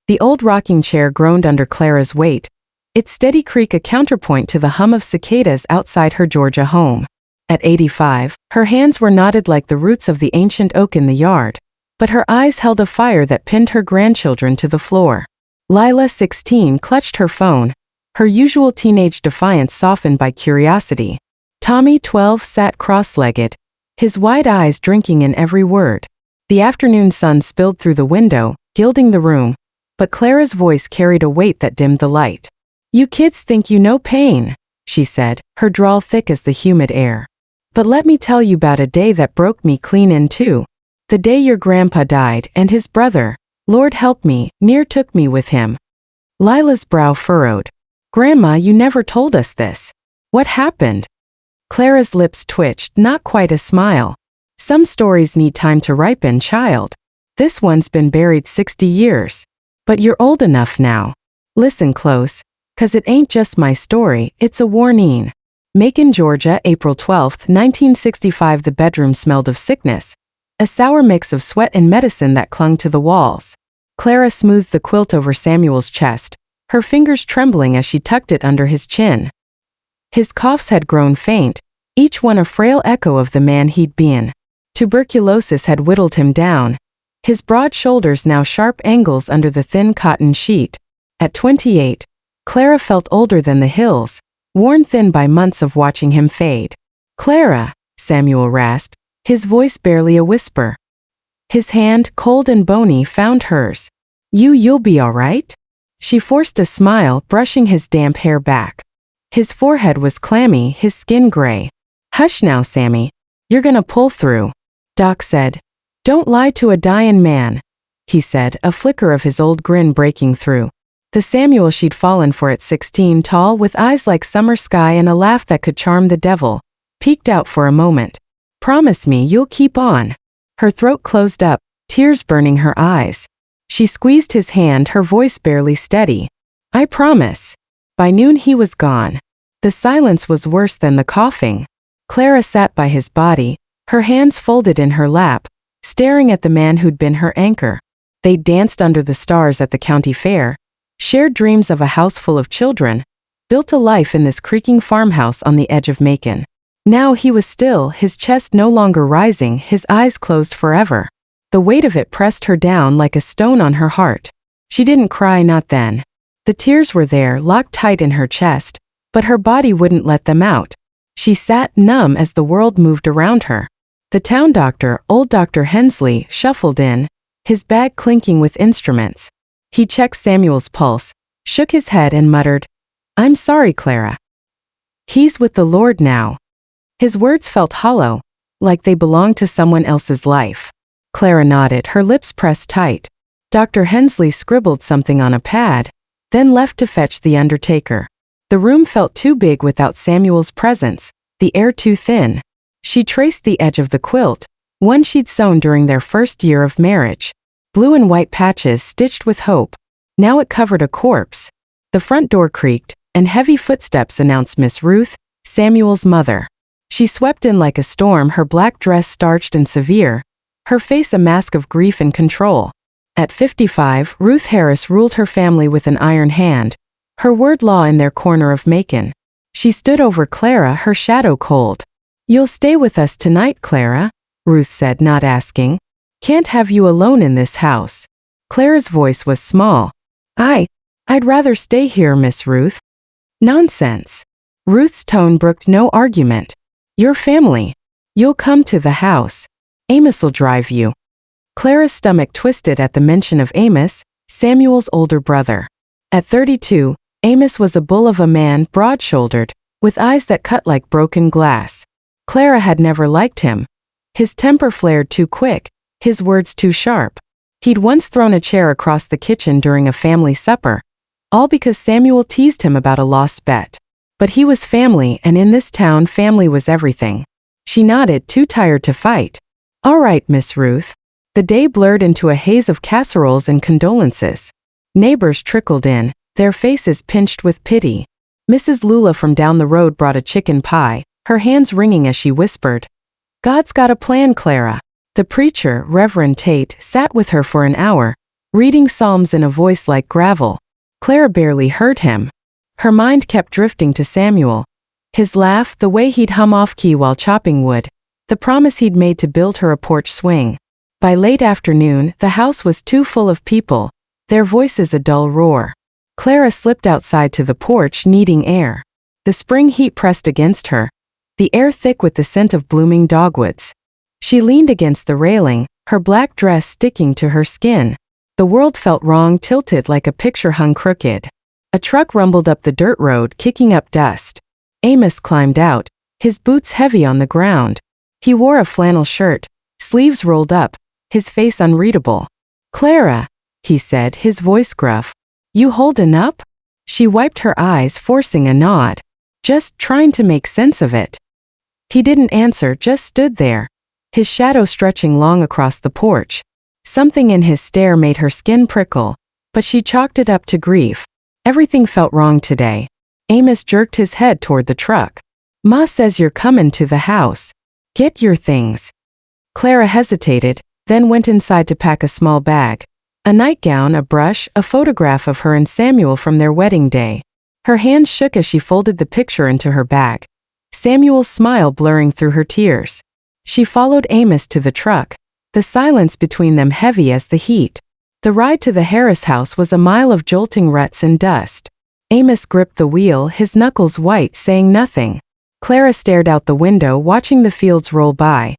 The old rocking chair groaned under Clara's weight, its steady creak a counterpoint to the hum of cicadas outside her Georgia home. At 85, her hands were knotted like the roots of the ancient oak in the yard, but her eyes held a fire that pinned her grandchildren to the floor. Lila, 16, clutched her phone, her usual teenage defiance softened by curiosity. Tommy, 12, sat cross-legged, his wide eyes drinking in every word. The afternoon sun spilled through the window, gilding the room, but Clara's voice carried a weight that dimmed the light. "You kids think you know pain," she said, her drawl thick as the humid air. "But let me tell you about a day that broke me clean in two. The day your grandpa died and his brother, Lord help me, near took me with him." Lila's brow furrowed. "Grandma, you never told us this. What happened?" Clara's lips twitched, not quite a smile. "Some stories need time to ripen, child. This one's been buried 60 years. But you're old enough now. Listen close, 'cause it ain't just my story, it's a warning." Macon, Georgia, April 12, 1965. The bedroom smelled of sickness, a sour mix of sweat and medicine that clung to the walls. Clara smoothed the quilt over Samuel's chest, her fingers trembling as she tucked it under his chin. His coughs had grown faint, each one a frail echo of the man he'd been. Tuberculosis had whittled him down, his broad shoulders now sharp angles under the thin cotton sheet. At 28, Clara felt older than the hills, worn thin by months of watching him fade. "Clara," Samuel rasped, his voice barely a whisper. His hand, cold and bony, found hers. You'll be all right?" She forced a smile, brushing his damp hair back. His forehead was clammy, his skin gray. "Hush now, Sammy. You're gonna pull through." Doc said. "Don't lie to a dying man," he said, a flicker of his old grin breaking through. The Samuel she'd fallen for at 16, tall, with eyes like summer sky and a laugh that could charm the devil, peeked out for a moment. "Promise me you'll keep on." Her throat closed up, tears burning her eyes. She squeezed his hand, her voice barely steady. "I promise." By noon he was gone. The silence was worse than the coughing. Clara sat by his body, her hands folded in her lap, staring at the man who'd been her anchor. They danced under the stars at the county fair, shared dreams of a house full of children, built a life in this creaking farmhouse on the edge of Macon. Now he was still, his chest no longer rising, his eyes closed forever. The weight of it pressed her down like a stone on her heart. She didn't cry, not then. The tears were there, locked tight in her chest, but her body wouldn't let them out. She sat numb as the world moved around her. The town doctor, old Dr. Hensley, shuffled in, his bag clinking with instruments. He checked Samuel's pulse, shook his head and muttered, "I'm sorry, Clara. He's with the Lord now." His words felt hollow, like they belonged to someone else's life. Clara nodded, her lips pressed tight. Dr. Hensley scribbled something on a pad, then left to fetch the undertaker. The room felt too big without Samuel's presence, the air too thin. She traced the edge of the quilt, one she'd sewn during their first year of marriage. Blue and white patches stitched with hope. Now it covered a corpse. The front door creaked, and heavy footsteps announced Miss Ruth, Samuel's mother. She swept in like a storm, her black dress starched and severe, her face a mask of grief and control. At 55, Ruth Harris ruled her family with an iron hand, her word law in their corner of Macon. She stood over Clara, her shadow cold. "You'll stay with us tonight, Clara," Ruth said, not asking. "Can't have you alone in this house." Clara's voice was small. I'd rather stay here, Miss Ruth." "Nonsense." Ruth's tone brooked no argument. "Your family. You'll come to the house. Amos'll drive you." Clara's stomach twisted at the mention of Amos, Samuel's older brother. At 32, Amos was a bull of a man, broad-shouldered, with eyes that cut like broken glass. Clara had never liked him. His temper flared too quick, his words too sharp. He'd once thrown a chair across the kitchen during a family supper, all because Samuel teased him about a lost bet. But he was family, and in this town family was everything. She nodded, too tired to fight. "All right, Miss Ruth." The day blurred into a haze of casseroles and condolences. Neighbors trickled in, their faces pinched with pity. Mrs. Lula from down the road brought a chicken pie, her hands wringing as she whispered, "God's got a plan, Clara." The preacher, Reverend Tate, sat with her for an hour, reading psalms in a voice like gravel. Clara barely heard him. Her mind kept drifting to Samuel. His laugh, the way he'd hum off-key while chopping wood, the promise he'd made to build her a porch swing. By late afternoon, the house was too full of people, their voices a dull roar. Clara slipped outside to the porch, needing air. The spring heat pressed against her, the air thick with the scent of blooming dogwoods. She leaned against the railing, her black dress sticking to her skin. The world felt wrong, tilted like a picture hung crooked. A truck rumbled up the dirt road, kicking up dust. Amos climbed out, his boots heavy on the ground. He wore a flannel shirt, sleeves rolled up, his face unreadable. "Clara," he said, his voice gruff. "You holdin' up?" She wiped her eyes, forcing a nod. "Just trying to make sense of it." He didn't answer, just stood there, his shadow stretching long across the porch. Something in his stare made her skin prickle, but she chalked it up to grief. Everything felt wrong today. Amos jerked his head toward the truck. "Ma says you're comin' to the house. Get your things." Clara hesitated, then went inside to pack a small bag. A nightgown, a brush, a photograph of her and Samuel from their wedding day. Her hands shook as she folded the picture into her bag. Samuel's smile blurring through her tears. She followed Amos to the truck, the silence between them heavy as the heat. The ride to the Harris house was a mile of jolting ruts and dust. Amos gripped the wheel, his knuckles white, saying nothing. Clara stared out the window, watching the fields roll by,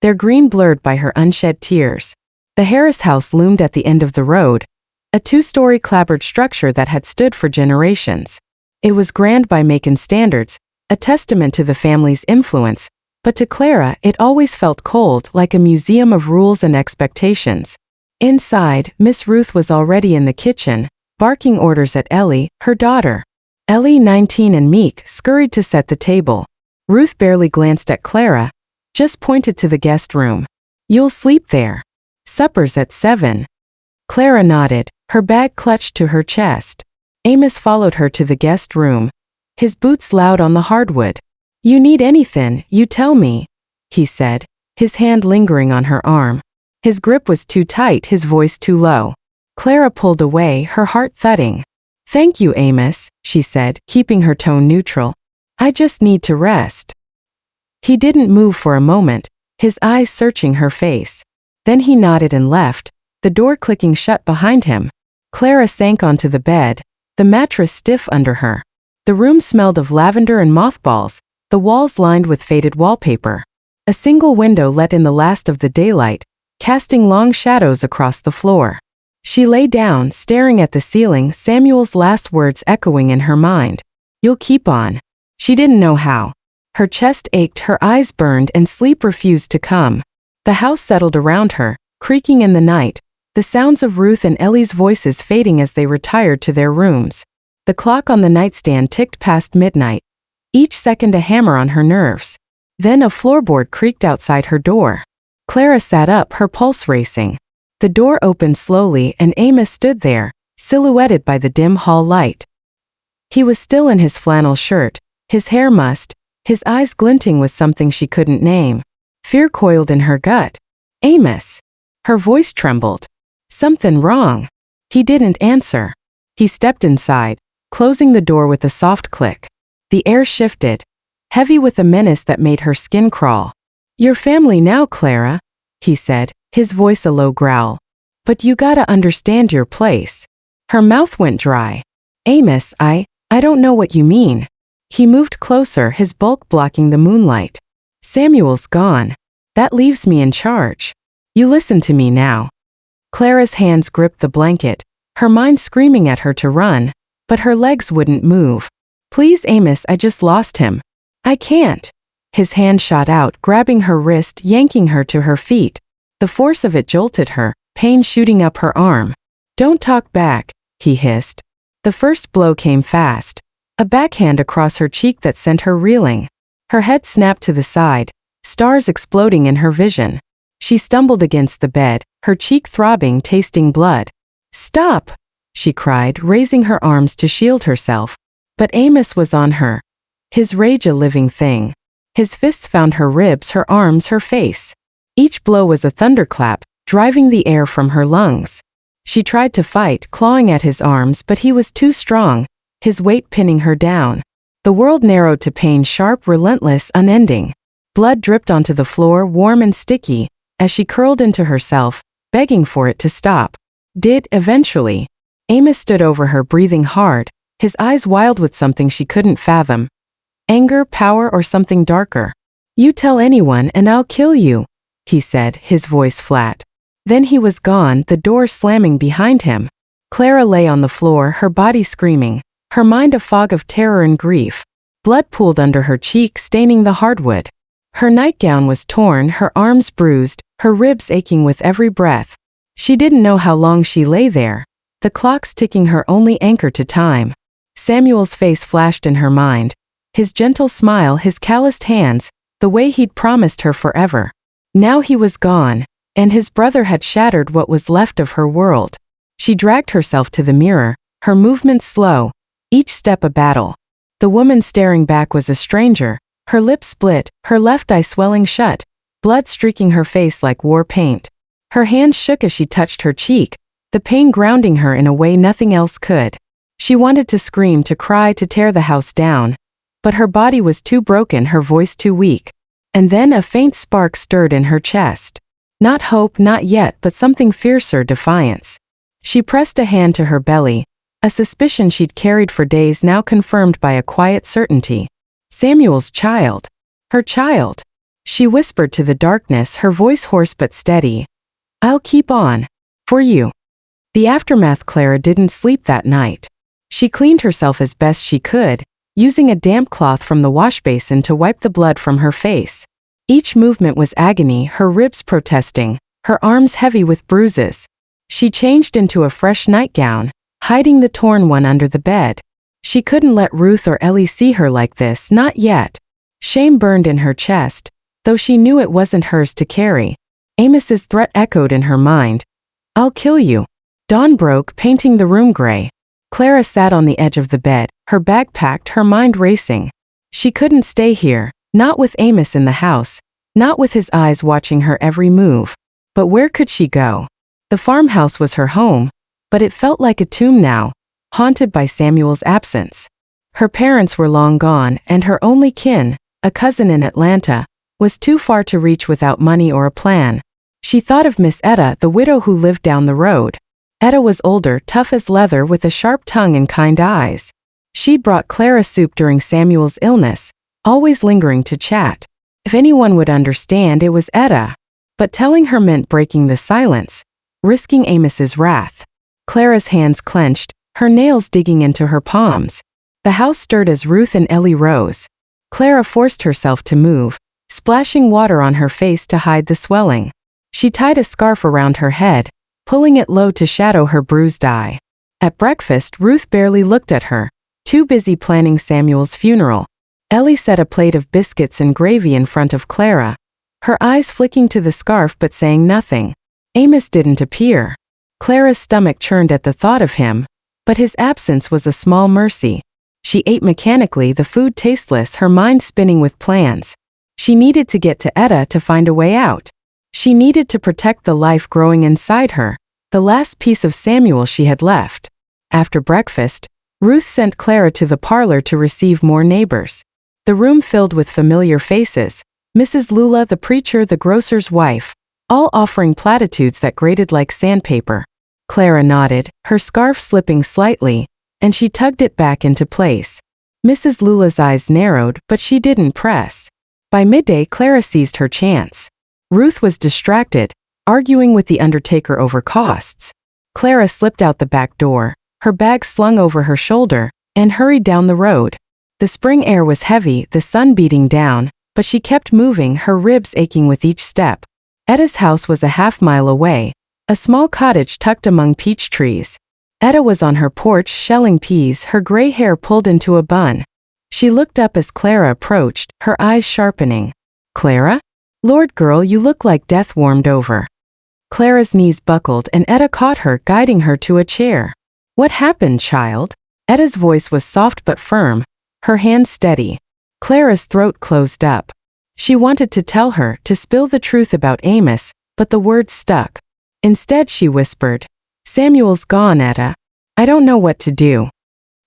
their green blurred by her unshed tears. The Harris house loomed at the end of the road, a two-story clapboard structure that had stood for generations. It was grand by Macon standards, a testament to the family's influence, but to Clara it always felt cold, like a museum of rules and expectations. Inside, Miss Ruth was already in the kitchen, barking orders at Ellie, her daughter. Ellie, 19 and meek, scurried to set the table. Ruth barely glanced at Clara, just pointed to the guest room. "You'll sleep there. Supper's at 7. Clara nodded, her bag clutched to her chest. Amos followed her to the guest room, his boots loud on the hardwood. "You need anything, you tell me," he said, his hand lingering on her arm. His grip was too tight, his voice too low. Clara pulled away, her heart thudding. "Thank you, Amos," she said, keeping her tone neutral. "I just need to rest." He didn't move for a moment, his eyes searching her face. Then he nodded and left, the door clicking shut behind him. Clara sank onto the bed, the mattress stiff under her. The room smelled of lavender and mothballs, the walls lined with faded wallpaper. A single window let in the last of the daylight, casting long shadows across the floor. She lay down, staring at the ceiling, Samuel's last words echoing in her mind. "You'll keep on." She didn't know how. Her chest ached, her eyes burned, and sleep refused to come. The house settled around her, creaking in the night, the sounds of Ruth and Ellie's voices fading as they retired to their rooms. The clock on the nightstand ticked past midnight, each second a hammer on her nerves. Then a floorboard creaked outside her door. Clara sat up, her pulse racing. The door opened slowly and Amos stood there, silhouetted by the dim hall light. He was still in his flannel shirt, his hair mussed, his eyes glinting with something she couldn't name. Fear coiled in her gut. "Amos!" Her voice trembled. "Something wrong?" He didn't answer. He stepped inside, closing the door with a soft click. The air shifted, heavy with a menace that made her skin crawl. "Your family now, Clara," he said, his voice a low growl. "But you gotta understand your place." Her mouth went dry. "Amos, I don't know what you mean." He moved closer, his bulk blocking the moonlight. "Samuel's gone. That leaves me in charge. You listen to me now." Clara's hands gripped the blanket, her mind screaming at her to run, but her legs wouldn't move. "Please, Amos, I just lost him. I can't." His hand shot out, grabbing her wrist, yanking her to her feet. The force of it jolted her, pain shooting up her arm. "Don't talk back," he hissed. The first blow came fast, a backhand across her cheek that sent her reeling. Her head snapped to the side, stars exploding in her vision. She stumbled against the bed, her cheek throbbing, tasting blood. "Stop!" she cried, raising her arms to shield herself. But Amos was on her, his rage a living thing. His fists found her ribs, her arms, her face. Each blow was a thunderclap, driving the air from her lungs. She tried to fight, clawing at his arms, but he was too strong, his weight pinning her down. The world narrowed to pain, sharp, relentless, unending. Blood dripped onto the floor, warm and sticky, as she curled into herself, begging for it to stop. Eventually. Amos stood over her, breathing hard, his eyes wild with something she couldn't fathom. Anger, power, or something darker. "You tell anyone and I'll kill you," he said, his voice flat. Then he was gone, the door slamming behind him. Clara lay on the floor, her body screaming, her mind a fog of terror and grief. Blood pooled under her cheek, staining the hardwood. Her nightgown was torn, her arms bruised, her ribs aching with every breath. She didn't know how long she lay there, the clocks ticking, her only anchor to time. Samuel's face flashed in her mind, his gentle smile, his calloused hands, the way he'd promised her forever. Now he was gone, and his brother had shattered what was left of her world. She dragged herself to the mirror, her movements slow, each step a battle. The woman staring back was a stranger, her lips split, her left eye swelling shut, blood streaking her face like war paint. Her hands shook as she touched her cheek, the pain grounding her in a way nothing else could. She wanted to scream, to cry, to tear the house down. But her body was too broken, her voice too weak. And then a faint spark stirred in her chest. Not hope, not yet, but something fiercer, defiance. She pressed a hand to her belly, a suspicion she'd carried for days now confirmed by a quiet certainty. Samuel's child. Her child. She whispered to the darkness, her voice hoarse but steady. "I'll keep on. For you." The aftermath. Clara didn't sleep that night. She cleaned herself as best she could, using a damp cloth from the wash basin to wipe the blood from her face. Each movement was agony, her ribs protesting, her arms heavy with bruises. She changed into a fresh nightgown, hiding the torn one under the bed. She couldn't let Ruth or Ellie see her like this, not yet. Shame burned in her chest, though she knew it wasn't hers to carry. Amos's threat echoed in her mind. "I'll kill you." Dawn broke, painting the room gray. Clara sat on the edge of the bed, her bag packed, her mind racing. She couldn't stay here, not with Amos in the house, not with his eyes watching her every move. But where could she go? The farmhouse was her home, but it felt like a tomb now, haunted by Samuel's absence. Her parents were long gone, and her only kin, a cousin in Atlanta, was too far to reach without money or a plan. She thought of Miss Etta, the widow who lived down the road. Etta was older, tough as leather, with a sharp tongue and kind eyes. She'd brought Clara soup during Samuel's illness, always lingering to chat. If anyone would understand, it was Etta. But telling her meant breaking the silence, risking Amos's wrath. Clara's hands clenched, her nails digging into her palms. The house stirred as Ruth and Ellie rose. Clara forced herself to move, splashing water on her face to hide the swelling. She tied a scarf around her head, pulling it low to shadow her bruised eye. At breakfast, Ruth barely looked at her, too busy planning Samuel's funeral. Ellie set a plate of biscuits and gravy in front of Clara, her eyes flicking to the scarf but saying nothing. Amos didn't appear. Clara's stomach churned at the thought of him, but his absence was a small mercy. She ate mechanically, the food tasteless, her mind spinning with plans. She needed to get to Etta to find a way out. She needed to protect the life growing inside her, the last piece of Samuel she had left. After breakfast, Ruth sent Clara to the parlor to receive more neighbors. The room filled with familiar faces, Mrs. Lula, the preacher, the grocer's wife, all offering platitudes that grated like sandpaper. Clara nodded, her scarf slipping slightly, and she tugged it back into place. Mrs. Lula's eyes narrowed, but she didn't press. By midday, Clara seized her chance. Ruth was distracted, arguing with the undertaker over costs. Clara slipped out the back door, her bag slung over her shoulder, and hurried down the road. The spring air was heavy, the sun beating down, but she kept moving, her ribs aching with each step. Etta's house was a half-mile away, a small cottage tucked among peach trees. Etta was on her porch shelling peas, her gray hair pulled into a bun. She looked up as Clara approached, her eyes sharpening. "Clara? Lord girl, you look like death warmed over." Clara's knees buckled and Etta caught her, guiding her to a chair. "What happened, child?" Etta's voice was soft but firm, her hand steady. Clara's throat closed up. She wanted to tell her, to spill the truth about Amos, but the words stuck. Instead she whispered, Samuel's gone, Etta. I don't know what to do.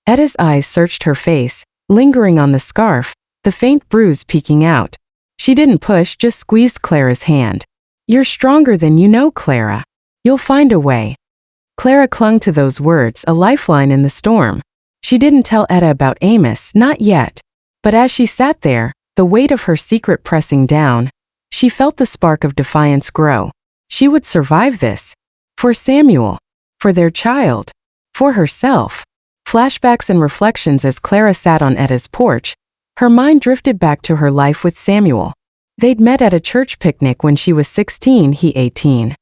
Etta's eyes searched her face, lingering on the scarf, the faint bruise peeking out. She didn't push, just squeezed Clara's hand. You're stronger than you know, Clara. You'll find a way. Clara clung to those words, a lifeline in the storm. She didn't tell Etta about Amos, not yet. But as she sat there, the weight of her secret pressing down, she felt the spark of defiance grow. She would survive this. For Samuel. For their child. For herself. Flashbacks and reflections as Clara sat on Etta's porch. Her mind drifted back to her life with Samuel. They'd met at a church picnic when she was 16, he 18.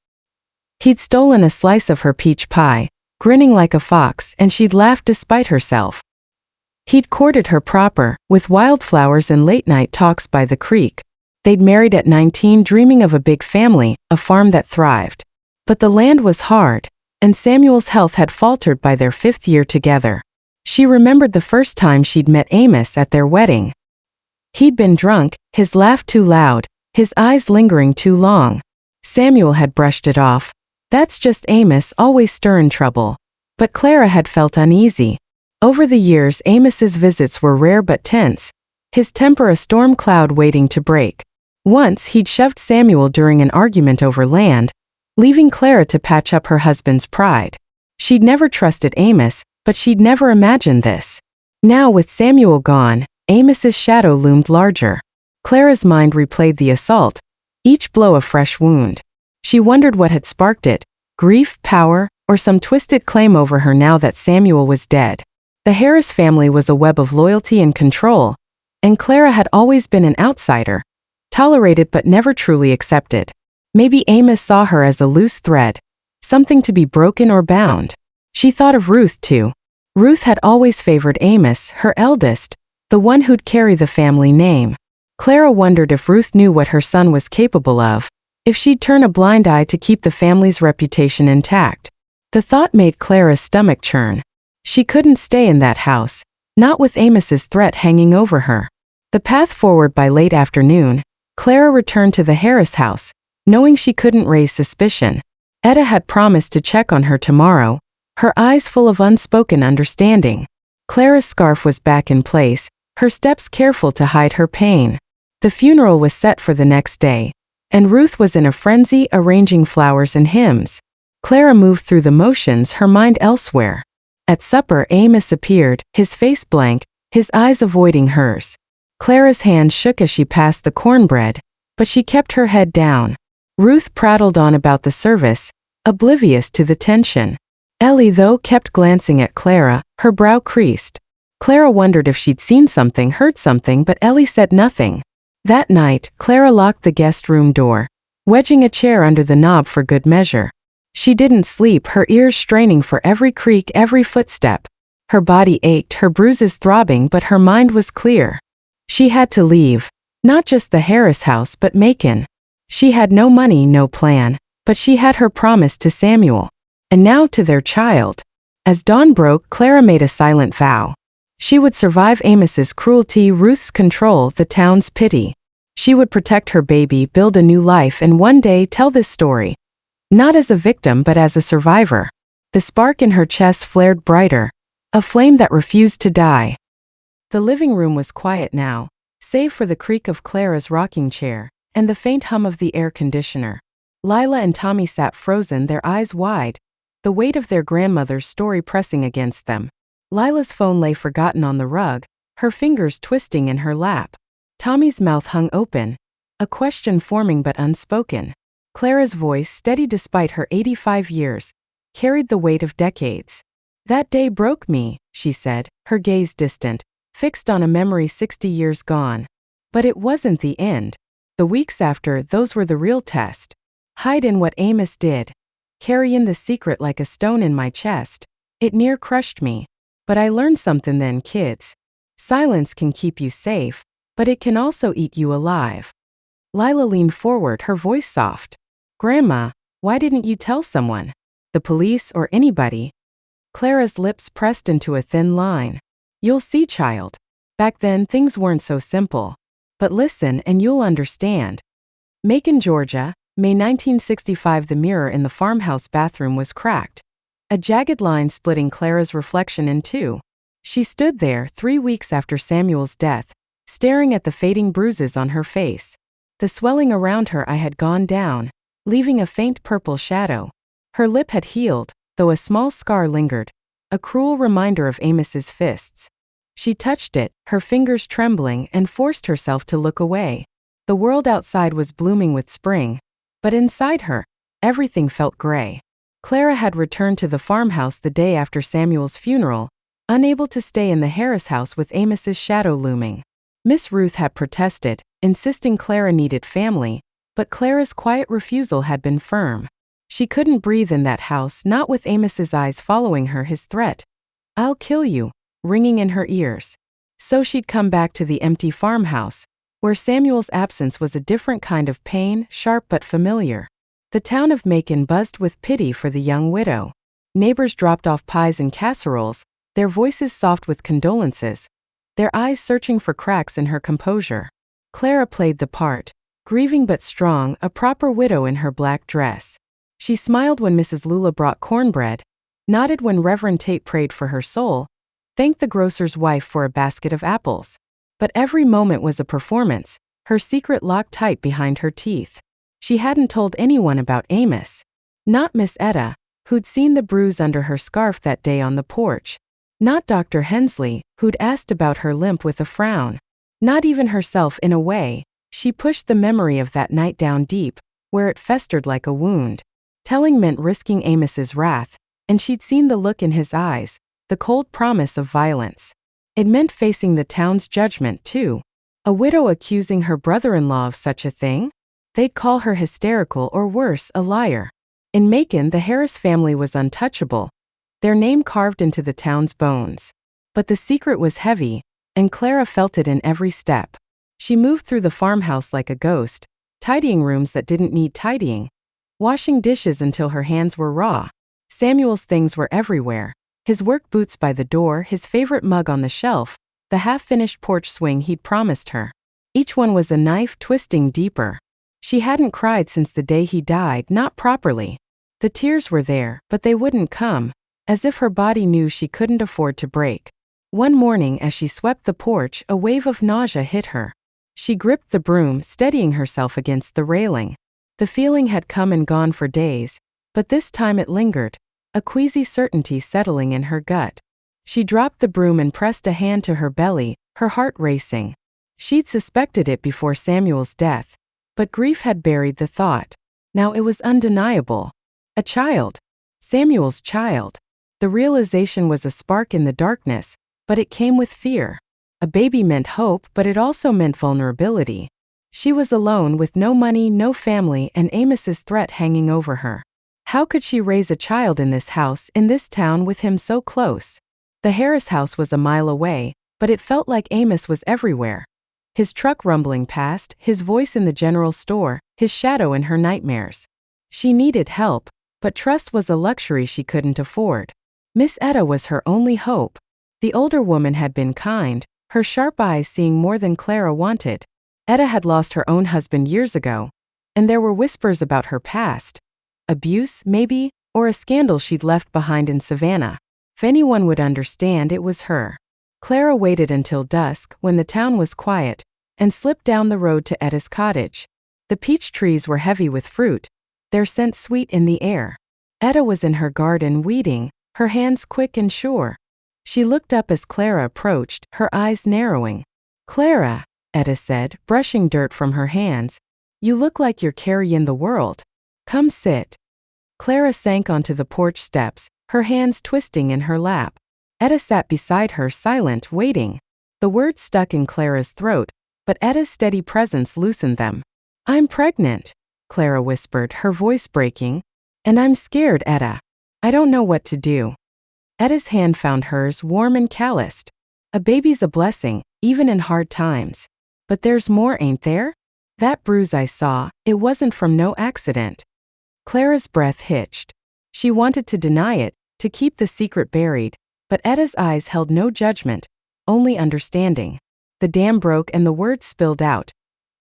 He'd stolen a slice of her peach pie, grinning like a fox, and she'd laughed despite herself. He'd courted her proper, with wildflowers and late-night talks by the creek. They'd married at 19, dreaming of a big family, a farm that thrived. But the land was hard, and Samuel's health had faltered by their 5th year together. She remembered the first time she'd met Amos at their wedding. He'd been drunk, his laugh too loud, his eyes lingering too long. Samuel had brushed it off. That's just Amos, always stirring trouble. But Clara had felt uneasy. Over the years, Amos's visits were rare but tense, his temper a storm cloud waiting to break. Once he'd shoved Samuel during an argument over land, leaving Clara to patch up her husband's pride. She'd never trusted Amos, but she'd never imagined this. Now with Samuel gone, Amos's shadow loomed larger. Clara's mind replayed the assault, each blow a fresh wound. She wondered what had sparked it, grief, power, or some twisted claim over her now that Samuel was dead. The Harris family was a web of loyalty and control, and Clara had always been an outsider, tolerated but never truly accepted. Maybe Amos saw her as a loose thread, something to be broken or bound. She thought of Ruth too. Ruth had always favored Amos, her eldest, the one who'd carry the family name. Clara wondered if Ruth knew what her son was capable of, if she'd turn a blind eye to keep the family's reputation intact. The thought made Clara's stomach churn. She couldn't stay in that house, not with Amos's threat hanging over her. The path forward by late afternoon, Clara returned to the Harris house, knowing she couldn't raise suspicion. Etta had promised to check on her tomorrow, her eyes full of unspoken understanding. Clara's scarf was back in place, her steps careful to hide her pain. The funeral was set for the next day, and Ruth was in a frenzy arranging flowers and hymns. Clara moved through the motions, her mind elsewhere. At supper, Amos appeared, his face blank, his eyes avoiding hers. Clara's hand shook as she passed the cornbread, but she kept her head down. Ruth prattled on about the service, oblivious to the tension. Ellie, though, kept glancing at Clara, her brow creased. Clara wondered if she'd seen something, heard something, but Ellie said nothing. That night, Clara locked the guest room door, wedging a chair under the knob for good measure. She didn't sleep, her ears straining for every creak, every footstep. Her body ached, her bruises throbbing, but her mind was clear. She had to leave, not just the Harris house but Macon. She had no money, no plan, but she had her promise to Samuel. And now to their child. As dawn broke, Clara made a silent vow. She would survive Amos's cruelty, Ruth's control, the town's pity. She would protect her baby, build a new life, and one day tell this story. Not as a victim but as a survivor. The spark in her chest flared brighter, a flame that refused to die. The living room was quiet now, save for the creak of Clara's rocking chair, and the faint hum of the air conditioner. Lila and Tommy sat frozen, their eyes wide, the weight of their grandmother's story pressing against them. Lila's phone lay forgotten on the rug, her fingers twisting in her lap. Tommy's mouth hung open, a question forming but unspoken. Clara's voice, steady despite her 85 years, carried the weight of decades. That day broke me, she said, her gaze distant, fixed on a memory 60 years gone. But it wasn't the end. The weeks after, those were the real test. Hide in what Amos did. Carry in the secret like a stone in my chest. It near crushed me. But I learned something then, kids. Silence can keep you safe, but it can also eat you alive. Lila leaned forward, her voice soft. Grandma, why didn't you tell someone? The police or anybody? Clara's lips pressed into a thin line. You'll see, child. Back then things weren't so simple. But listen and you'll understand. Macon, Georgia, May 1965. The mirror in the farmhouse bathroom was cracked. a jagged line splitting Clara's reflection in two. She stood there 3 weeks after Samuel's death, staring at the fading bruises on her face. The swelling around her eye had gone down, leaving a faint purple shadow. Her lip had healed, though a small scar lingered, a cruel reminder of Amos's fists. She touched it, her fingers trembling, and forced herself to look away. The world outside was blooming with spring, but inside her, everything felt gray. Clara had returned to the farmhouse the day after Samuel's funeral, unable to stay in the Harris house with Amos's shadow looming. Miss Ruth had protested, insisting Clara needed family, but Clara's quiet refusal had been firm. She couldn't breathe in that house, not with Amos's eyes following her, his threat, "I'll kill you," ringing in her ears. So she'd come back to the empty farmhouse, where Samuel's absence was a different kind of pain, sharp but familiar. The town of Macon buzzed with pity for the young widow. Neighbors dropped off pies and casseroles, their voices soft with condolences, their eyes searching for cracks in her composure. Clara played the part, grieving but strong, a proper widow in her black dress. She smiled when Mrs. Lula brought cornbread, nodded when Reverend Tate prayed for her soul, thanked the grocer's wife for a basket of apples. But every moment was a performance, her secret locked tight behind her teeth. She hadn't told anyone about Amos. Not Miss Etta, who'd seen the bruise under her scarf that day on the porch. Not Dr. Hensley, who'd asked about her limp with a frown. Not even herself. In a way, she pushed the memory of that night down deep, where it festered like a wound. Telling meant risking Amos's wrath, and she'd seen the look in his eyes, the cold promise of violence. It meant facing the town's judgment, too. A widow accusing her brother-in-law of such a thing? They'd call her hysterical or worse, a liar. In Macon, the Harris family was untouchable, their name carved into the town's bones. But the secret was heavy, and Clara felt it in every step. She moved through the farmhouse like a ghost, tidying rooms that didn't need tidying, washing dishes until her hands were raw. Samuel's things were everywhere. His work boots by the door, his favorite mug on the shelf, the half-finished porch swing he'd promised her. Each one was a knife twisting deeper. She hadn't cried since the day he died, not properly. The tears were there, but they wouldn't come, as if her body knew she couldn't afford to break. One morning as she swept the porch, a wave of nausea hit her. She gripped the broom, steadying herself against the railing. The feeling had come and gone for days, but this time it lingered, a queasy certainty settling in her gut. She dropped the broom and pressed a hand to her belly, her heart racing. She'd suspected it before Samuel's death, but grief had buried the thought. Now it was undeniable. A child. Samuel's child. The realization was a spark in the darkness, but it came with fear. A baby meant hope, but it also meant vulnerability. She was alone with no money, no family, and Amos's threat hanging over her. How could she raise a child in this house, in this town, with him so close? The Harris house was a mile away, but it felt like Amos was everywhere. His truck rumbling past, his voice in the general store, his shadow in her nightmares. She needed help, but trust was a luxury she couldn't afford. Miss Etta was her only hope. The older woman had been kind, her sharp eyes seeing more than Clara wanted. Etta had lost her own husband years ago, and there were whispers about her past. Abuse, maybe, or a scandal she'd left behind in Savannah. If anyone would understand, it was her. Clara waited until dusk, when the town was quiet, and slipped down the road to Etta's cottage. The peach trees were heavy with fruit, their scent sweet in the air. Etta was in her garden weeding, her hands quick and sure. She looked up as Clara approached, her eyes narrowing. "Clara," Etta said, brushing dirt from her hands, "you look like you're carrying the world. Come sit." Clara sank onto the porch steps, her hands twisting in her lap. Etta sat beside her, silent, waiting. The words stuck in Clara's throat, but Etta's steady presence loosened them. "I'm pregnant," Clara whispered, her voice breaking. "And I'm scared, Etta. I don't know what to do." Etta's hand found hers, warm and calloused. "A baby's a blessing, even in hard times. But there's more, ain't there? That bruise I saw, it wasn't from no accident." Clara's breath hitched. She wanted to deny it, to keep the secret buried, but Etta's eyes held no judgment, only understanding. The dam broke and the words spilled out.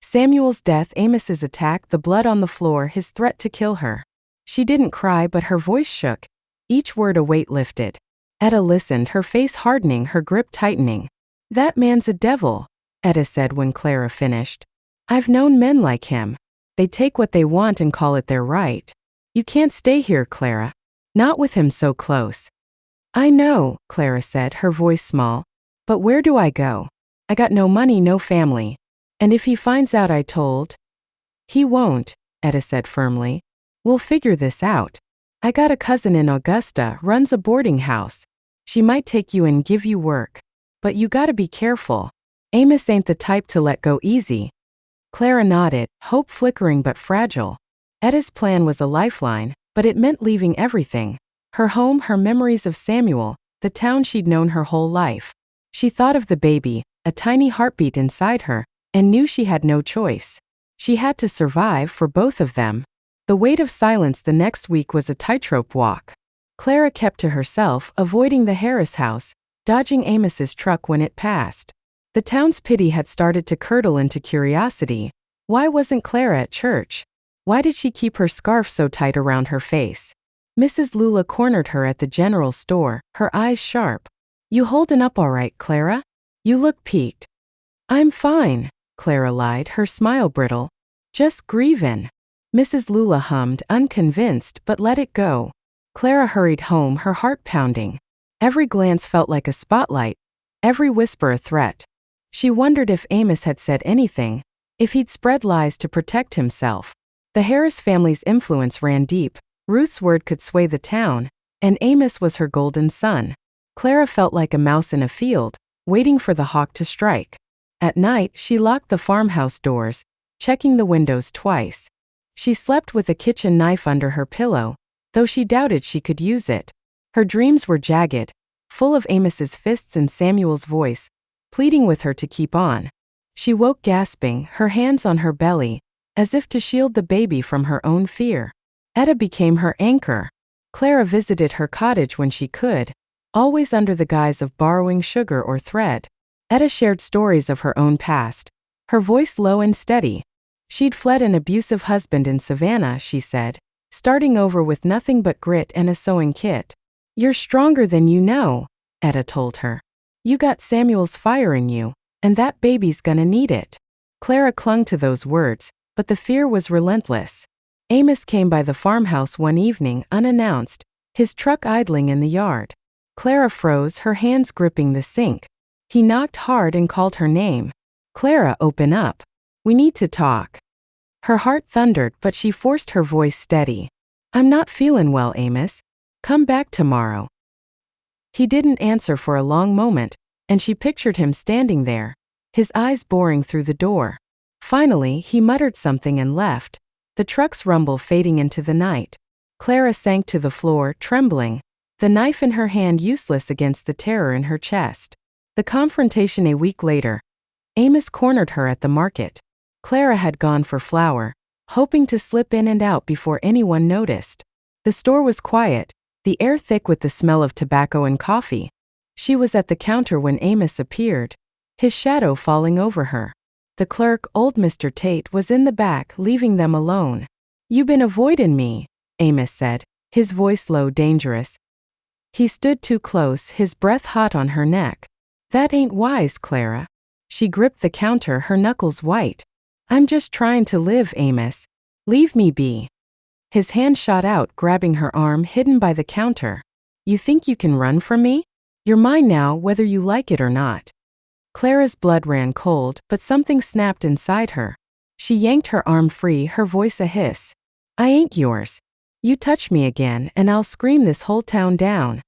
Samuel's death, Amos's attack, the blood on the floor, his threat to kill her. She didn't cry, but her voice shook. Each word a weight lifted. Etta listened, her face hardening, her grip tightening. "That man's a devil," Etta said when Clara finished. "I've known men like him. They take what they want and call it their right. You can't stay here, Clara. Not with him so close." "I know," Clara said, her voice small. "But where do I go? I got no money, no family. And if he finds out I told—" "He won't," Etta said firmly. "We'll figure this out. I got a cousin in Augusta, runs a boarding house. She might take you and give you work. But you gotta be careful. Amos ain't the type to let go easy." Clara nodded, hope flickering but fragile. Etta's plan was a lifeline, but it meant leaving everything. Her home, her memories of Samuel, the town she'd known her whole life. She thought of the baby, a tiny heartbeat inside her, and knew she had no choice. She had to survive for both of them. The weight of silence the next week was a tightrope walk. Clara kept to herself, avoiding the Harris house, dodging Amos's truck when it passed. The town's pity had started to curdle into curiosity. Why wasn't Clara at church? Why did she keep her scarf so tight around her face? Mrs. Lula cornered her at the general store, her eyes sharp. "You holdin' up all right, Clara? You look peaked." "I'm fine," Clara lied, her smile brittle. "Just grievin'." Mrs. Lula hummed, unconvinced, but let it go. Clara hurried home, her heart pounding. Every glance felt like a spotlight, every whisper a threat. She wondered if Amos had said anything, if he'd spread lies to protect himself. The Harris family's influence ran deep. Ruth's word could sway the town, and Amos was her golden son. Clara felt like a mouse in a field, waiting for the hawk to strike. At night, she locked the farmhouse doors, checking the windows twice. She slept with a kitchen knife under her pillow, though she doubted she could use it. Her dreams were jagged, full of Amos's fists and Samuel's voice, pleading with her to keep on. She woke gasping, her hands on her belly, as if to shield the baby from her own fear. Etta became her anchor. Clara visited her cottage when she could, always under the guise of borrowing sugar or thread. Etta shared stories of her own past, her voice low and steady. She'd fled an abusive husband in Savannah, she said, starting over with nothing but grit and a sewing kit. "You're stronger than you know," Etta told her. "You got Samuel's fire in you, and that baby's gonna need it." Clara clung to those words, but the fear was relentless. Amos came by the farmhouse one evening unannounced, his truck idling in the yard. Clara froze, her hands gripping the sink. He knocked hard and called her name. "Clara, open up. We need to talk." Her heart thundered, but she forced her voice steady. "I'm not feelin' well, Amos. Come back tomorrow." He didn't answer for a long moment, and she pictured him standing there, his eyes boring through the door. Finally, he muttered something and left, the truck's rumble fading into the night. Clara sank to the floor, trembling, the knife in her hand useless against the terror in her chest. The confrontation a week later. Amos cornered her at the market. Clara had gone for flour, hoping to slip in and out before anyone noticed. The store was quiet, the air thick with the smell of tobacco and coffee. She was at the counter when Amos appeared, his shadow falling over her. The clerk, old Mr. Tate, was in the back, leaving them alone. "You been avoidin' me," Amos said, his voice low, dangerous. He stood too close, his breath hot on her neck. "That ain't wise, Clara." She gripped the counter, her knuckles white. "I'm just trying to live, Amos. Leave me be." His hand shot out, grabbing her arm, hidden by the counter. "You think you can run from me? You're mine now, whether you like it or not." Clara's blood ran cold, but something snapped inside her. She yanked her arm free, her voice a hiss. "I ain't yours. You touch me again, and I'll scream this whole town down."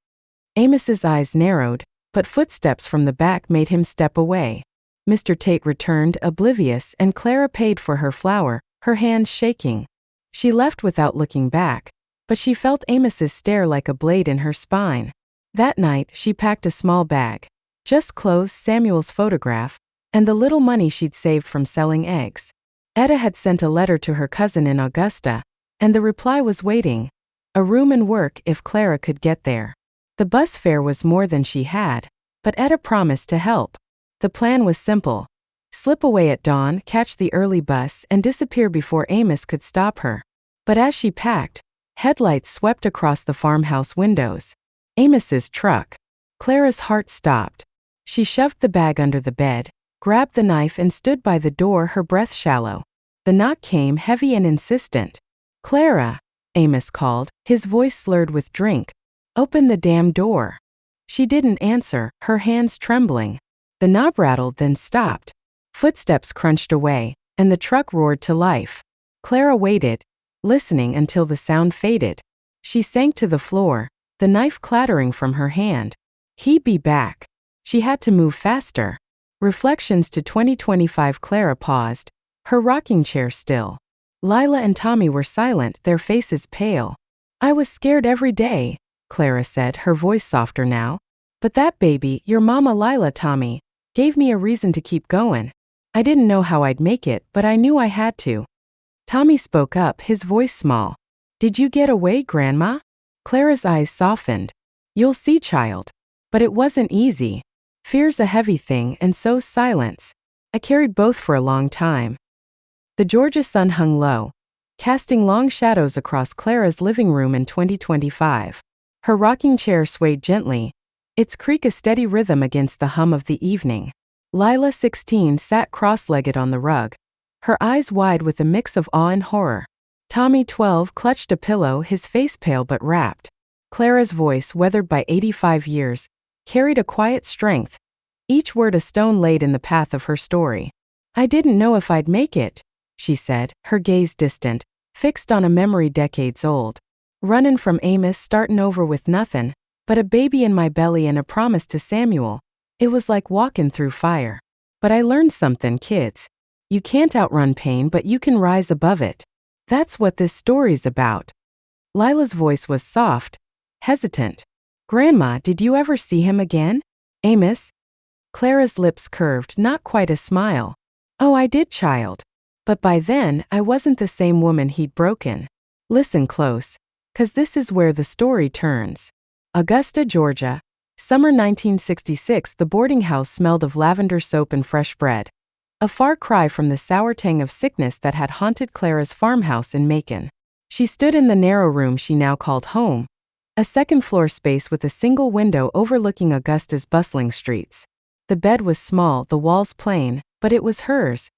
Amos's eyes narrowed, but footsteps from the back made him step away. Mr. Tate returned, oblivious, and Clara paid for her flour, her hands shaking. She left without looking back, but she felt Amos's stare like a blade in her spine. That night, she packed a small bag. Just clothes, Samuel's photograph, and the little money she'd saved from selling eggs. Etta had sent a letter to her cousin in Augusta, and the reply was waiting. A room and work if Clara could get there. The bus fare was more than she had, but Etta promised to help. The plan was simple. Slip away at dawn, catch the early bus, and disappear before Amos could stop her. But as she packed, Headlights swept across the farmhouse windows. Amos's truck. Clara's heart stopped. She shoved the bag under the bed, grabbed the knife and stood by the door, her breath shallow. The knock came heavy and insistent. "Clara," Amos called, his voice slurred with drink. "Open the damn door." She didn't answer, her hands trembling. The knob rattled, then stopped. Footsteps crunched away, and the truck roared to life. Clara waited, listening until the sound faded. She sank to the floor, the knife clattering from her hand. He'd be back. She had to move faster. Reflections to 2025. Clara paused, her rocking chair still. Lila and Tommy were silent, their faces pale. "I was scared every day," Clara said, her voice softer now. "But that baby, your mama Lila, Tommy, gave me a reason to keep going. I didn't know how I'd make it, but I knew I had to." Tommy spoke up, his voice small. "Did you get away, Grandma?" Clara's eyes softened. "You'll see, child. But it wasn't easy. Fear's a heavy thing, and so's silence. I carried both for a long time." The Georgia sun hung low, casting long shadows across Clara's living room in 2025. Her rocking chair swayed gently, its creak a steady rhythm against the hum of the evening. Lila, 16, sat cross-legged on the rug, her eyes wide with a mix of awe and horror. Tommy, 12, clutched a pillow, his face pale but rapt. Clara's voice, weathered by 85 years, carried a quiet strength, each word a stone laid in the path of her story. "I didn't know if I'd make it," she said, her gaze distant, fixed on a memory decades old. "Runnin' from Amos, startin' over with nothin' but a baby in my belly and a promise to Samuel. It was like walkin' through fire. But I learned something, kids. You can't outrun pain, but you can rise above it. That's what this story's about." Lila's voice was soft, hesitant. "Grandma, did you ever see him again? Amos?" Clara's lips curved, not quite a smile. "Oh, I did, child. But by then, I wasn't the same woman he'd broken. Listen close, 'cause this is where the story turns." Augusta, Georgia. Summer 1966. The boarding house smelled of lavender soap and fresh bread. A far cry from the sour tang of sickness that had haunted Clara's farmhouse in Macon. She stood in the narrow room she now called home, a second-floor space with a single window overlooking Augusta's bustling streets. The bed was small, the walls plain, but it was hers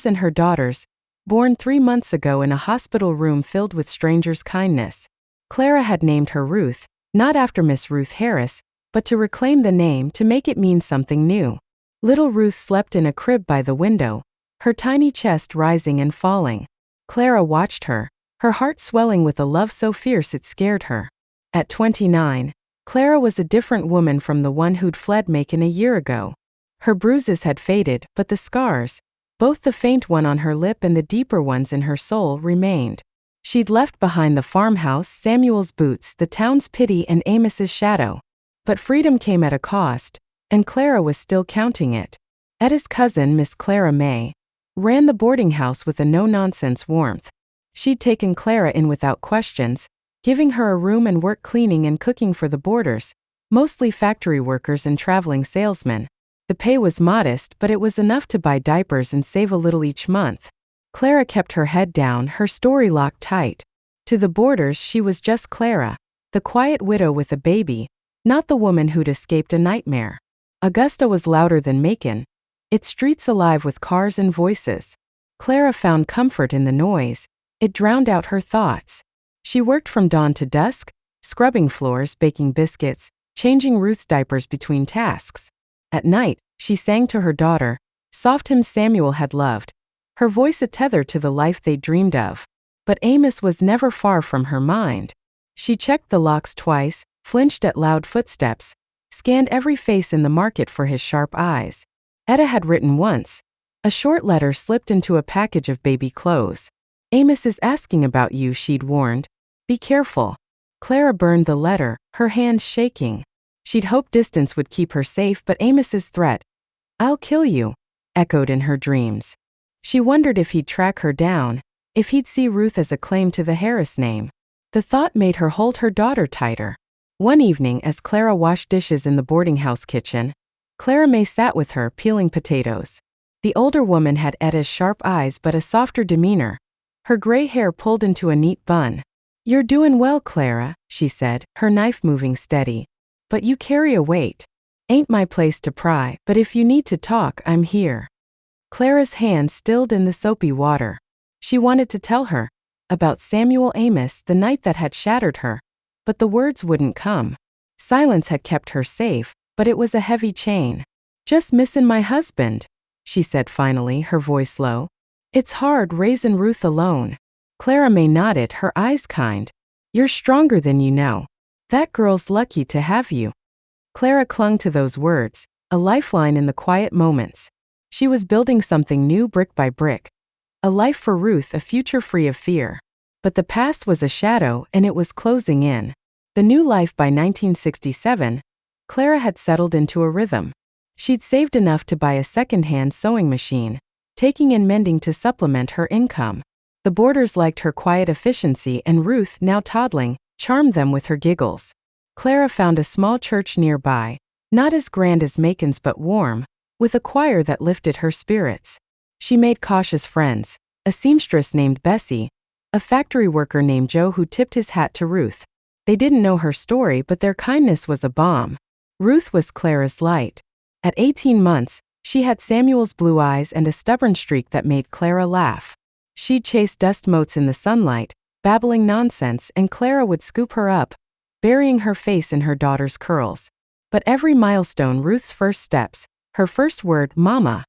and her daughter's, born 3 months ago in a hospital room filled with strangers' kindness. Clara had named her Ruth, not after Miss Ruth Harris, but to reclaim the name, to make it mean something new. Little Ruth slept in a crib by the window, her tiny chest rising and falling. Clara watched her, her heart swelling with a love so fierce it scared her. At 29, Clara was a different woman from the one who'd fled Macon a year ago. Her bruises had faded, but the scars, both the faint one on her lip and the deeper ones in her soul, remained. She'd left behind the farmhouse, Samuel's boots, the town's pity, and Amos's shadow. But freedom came at a cost, and Clara was still counting it. Etta's cousin, Miss Clara May, ran the boarding house with a no-nonsense warmth. She'd taken Clara in without questions, giving her a room and work cleaning and cooking for the boarders, mostly factory workers and traveling salesmen. The pay was modest, but it was enough to buy diapers and save a little each month. Clara kept her head down, her story locked tight. To the boarders, she was just Clara, the quiet widow with a baby, not the woman who'd escaped a nightmare. Augusta was louder than Macon, its streets alive with cars and voices. Clara found comfort in the noise. It drowned out her thoughts. She worked from dawn to dusk, scrubbing floors, baking biscuits, changing Ruth's diapers between tasks. At night, she sang to her daughter, soft hymns Samuel had loved, her voice a tether to the life they dreamed of. But Amos was never far from her mind. She checked the locks twice, flinched at loud footsteps, scanned every face in the market for his sharp eyes. Etta had written once. A short letter slipped into a package of baby clothes. "Amos is asking about you," she'd warned. "Be careful." Clara burned the letter, her hands shaking. She'd hoped distance would keep her safe, but Amos's threat, "I'll kill you," echoed in her dreams. She wondered if he'd track her down, if he'd see Ruth as a claim to the Harris name. The thought made her hold her daughter tighter. One evening, as Clara washed dishes in the boarding house kitchen, Clara May sat with her, peeling potatoes. The older woman had Etta's sharp eyes but a softer demeanor, her gray hair pulled into a neat bun. "You're doing well, Clara," she said, her knife moving steady. "But you carry a weight. Ain't my place to pry, but if you need to talk, I'm here." Clara's hand stilled in the soapy water. She wanted to tell her about Samuel Amos the night that had shattered her, but the words wouldn't come. Silence had kept her safe, but it was a heavy chain. "Just missin' my husband," she said finally, her voice low. "It's hard raisin' Ruth alone." Clara May nodded, her eyes kind. "You're stronger than you know. That girl's lucky to have you." Clara clung to those words, a lifeline in the quiet moments. She was building something new brick by brick. A life for Ruth, a future free of fear. But the past was a shadow and it was closing in. The new life by 1967, Clara had settled into a rhythm. She'd saved enough to buy a second-hand sewing machine, taking in mending to supplement her income. The boarders liked her quiet efficiency and Ruth, now toddling, charmed them with her giggles. Clara found a small church nearby, not as grand as Macon's but warm, with a choir that lifted her spirits. She made cautious friends, a seamstress named Bessie, a factory worker named Joe who tipped his hat to Ruth. They didn't know her story, but their kindness was a balm. Ruth was Clara's light. At 18 months, she had Samuel's blue eyes and a stubborn streak that made Clara laugh. She'd chase dust motes in the sunlight, babbling nonsense, and Clara would scoop her up, burying her face in her daughter's curls. But every milestone, Ruth's first steps, her first word, "Mama,"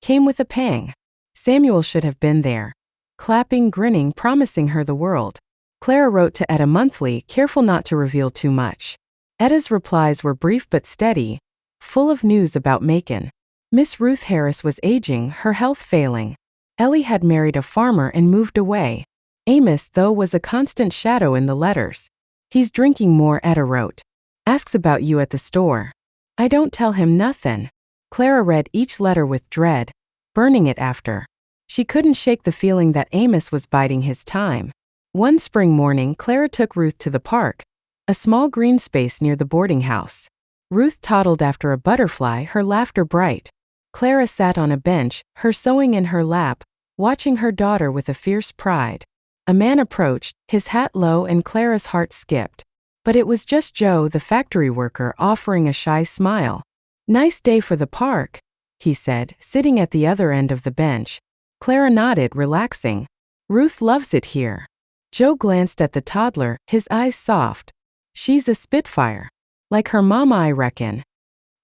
came with a pang. Samuel should have been there, clapping, grinning, promising her the world. Clara wrote to Etta monthly, careful not to reveal too much. Etta's replies were brief but steady, full of news about Macon. Miss Ruth Harris was aging, her health failing. Ellie had married a farmer and moved away. Amos, though, was a constant shadow in the letters. "He's drinking more," Etta wrote. "Asks about you at the store. I don't tell him nothin'." Clara read each letter with dread, burning it after. She couldn't shake the feeling that Amos was biding his time. One spring morning, Clara took Ruth to the park, a small green space near the boarding house. Ruth toddled after a butterfly, her laughter bright. Clara sat on a bench, her sewing in her lap, watching her daughter with a fierce pride. A man approached, his hat low, and Clara's heart skipped. But it was just Joe, the factory worker, offering a shy smile. "Nice day for the park," he said, sitting at the other end of the bench. Clara nodded, relaxing. "Ruth loves it here." Joe glanced at the toddler, his eyes soft. "She's a spitfire. Like her mama, I reckon."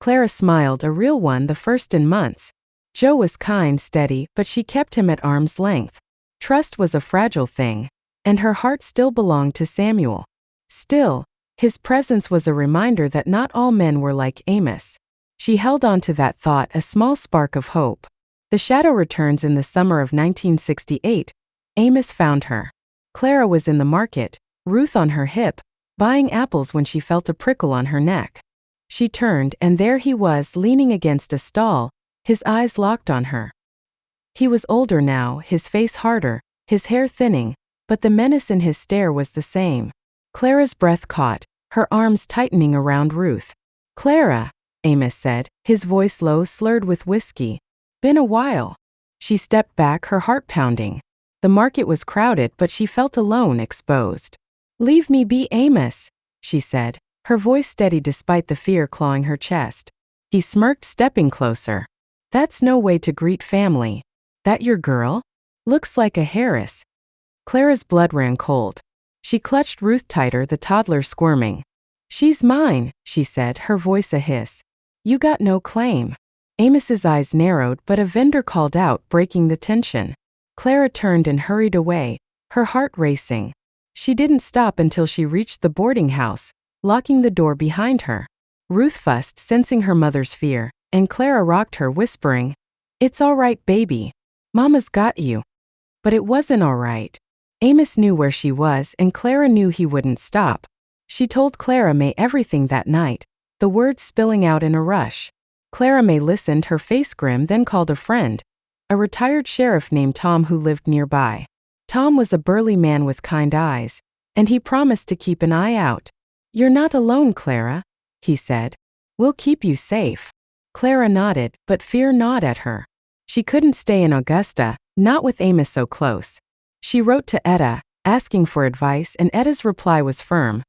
Clara smiled, a real one, the first in months. Joe was kind, steady, but she kept him at arm's length. Trust was a fragile thing, and her heart still belonged to Samuel. Still, his presence was a reminder that not all men were like Amos. She held on to that thought, a small spark of hope. The shadow returns in the summer of 1968. Amos found her. Clara was in the market, Ruth on her hip, buying apples when she felt a prickle on her neck. She turned, and there he was, leaning against a stall, his eyes locked on her. He was older now, his face harder, his hair thinning, but the menace in his stare was the same. Clara's breath caught, her arms tightening around Ruth. "Clara," Amos said, his voice low, slurred with whiskey. "Been a while." She stepped back, her heart pounding. The market was crowded, but she felt alone, exposed. "Leave me be, Amos," she said, her voice steady despite the fear clawing her chest. He smirked, stepping closer. "That's no way to greet family. That your girl? Looks like a Harris." Clara's blood ran cold. She clutched Ruth tighter, the toddler squirming. "She's mine," she said, her voice a hiss. "You got no claim." Amos's eyes narrowed, but a vendor called out, breaking the tension. Clara turned and hurried away, her heart racing. She didn't stop until she reached the boarding house, locking the door behind her. Ruth fussed, sensing her mother's fear, and Clara rocked her, whispering, "It's all right, baby. Mama's got you." But it wasn't all right. Amos knew where she was, and Clara knew he wouldn't stop. She told Clara May everything that night, the words spilling out in a rush. Clara May listened, her face grim, then called a friend, a retired sheriff named Tom who lived nearby. Tom was a burly man with kind eyes, and he promised to keep an eye out. "You're not alone, Clara," he said. "We'll keep you safe." Clara nodded, but fear gnawed at her. She couldn't stay in Augusta, not with Amos so close. She wrote to Etta, asking for advice, and Etta's reply was firm.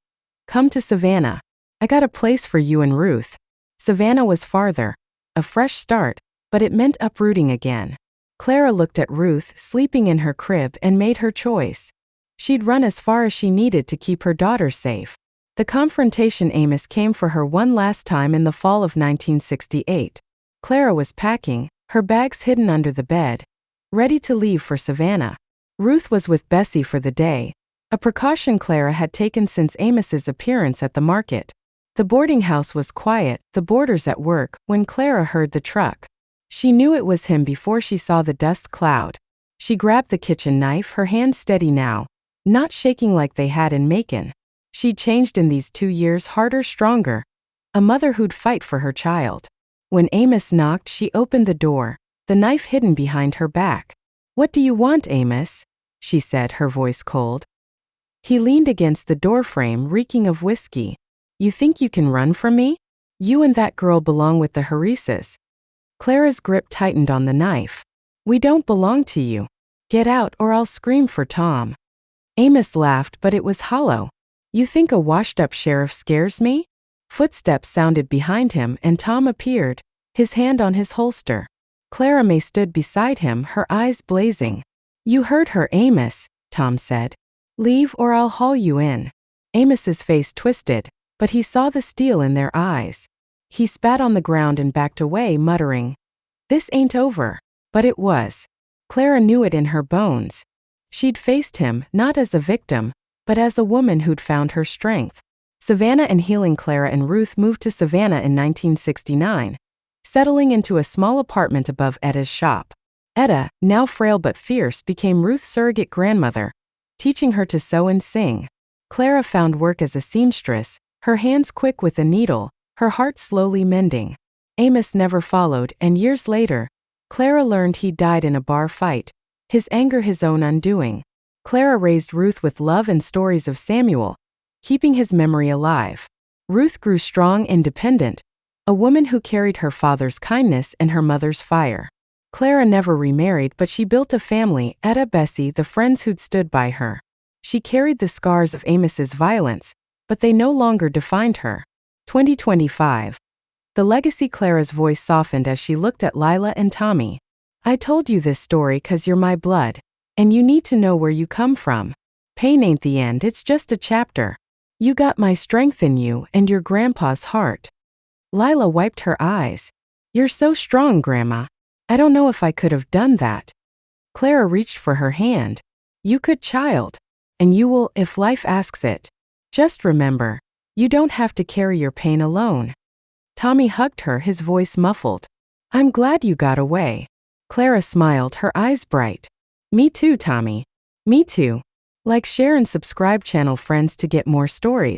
Come to Savannah. I got a place for you and Ruth. Savannah was farther. A fresh start, but it meant uprooting again. Clara looked at Ruth sleeping in her crib and made her choice. She'd run as far as she needed to keep her daughter safe. The confrontation Amos came for her one last time in the fall of 1968. Clara was packing, her bags hidden under the bed, ready to leave for Savannah. Ruth was with Bessie for the day, a precaution Clara had taken since Amos's appearance at the market. The boarding house was quiet, the boarders at work, when Clara heard the truck. She knew it was him before she saw the dust cloud. She grabbed the kitchen knife, her hands steady now, not shaking like they had in Macon. She'd changed in these 2 years, harder, stronger, a mother who'd fight for her child. When Amos knocked, she opened the door, the knife hidden behind her back. What do you want, Amos? She said, her voice cold. He leaned against the doorframe, reeking of whiskey. You think you can run from me? You and that girl belong with the Harises. Clara's grip tightened on the knife. We don't belong to you. Get out or I'll scream for Tom. Amos laughed, but it was hollow. You think a washed-up sheriff scares me? Footsteps sounded behind him and Tom appeared, his hand on his holster. Clara May stood beside him, her eyes blazing. You heard her, Amos, Tom said. Leave or I'll haul you in. Amos's face twisted, but he saw the steel in their eyes. He spat on the ground and backed away, muttering, This ain't over. But it was. Clara knew it in her bones. She'd faced him, not as a victim, but as a woman who'd found her strength. Savannah and healing Clara and Ruth moved to Savannah in 1969, settling into a small apartment above Etta's shop. Etta, now frail but fierce, became Ruth's surrogate grandmother, teaching her to sew and sing. Clara found work as a seamstress, her hands quick with a needle, her heart slowly mending. Amos never followed, and years later, Clara learned he'd died in a bar fight, his anger his own undoing. Clara raised Ruth with love and stories of Samuel, keeping his memory alive. Ruth grew strong, independent, a woman who carried her father's kindness and her mother's fire. Clara never remarried, but she built a family, Etta, Bessie, the friends who'd stood by her. She carried the scars of Amos's violence, but they no longer defined her. 2025. The legacy. Clara's voice softened as she looked at Lila and Tommy. I told you this story 'cause you're my blood, and you need to know where you come from. Pain ain't the end, it's just a chapter. You got my strength in you and your grandpa's heart. Lila wiped her eyes. You're so strong, Grandma. I don't know if I could have done that. Clara reached for her hand. You could, child. And you will, if life asks it. Just remember, you don't have to carry your pain alone. Tommy hugged her, his voice muffled. I'm glad you got away. Clara smiled, her eyes bright. Me too, Tommy. Me too. Like, share and subscribe channel friends to get more stories.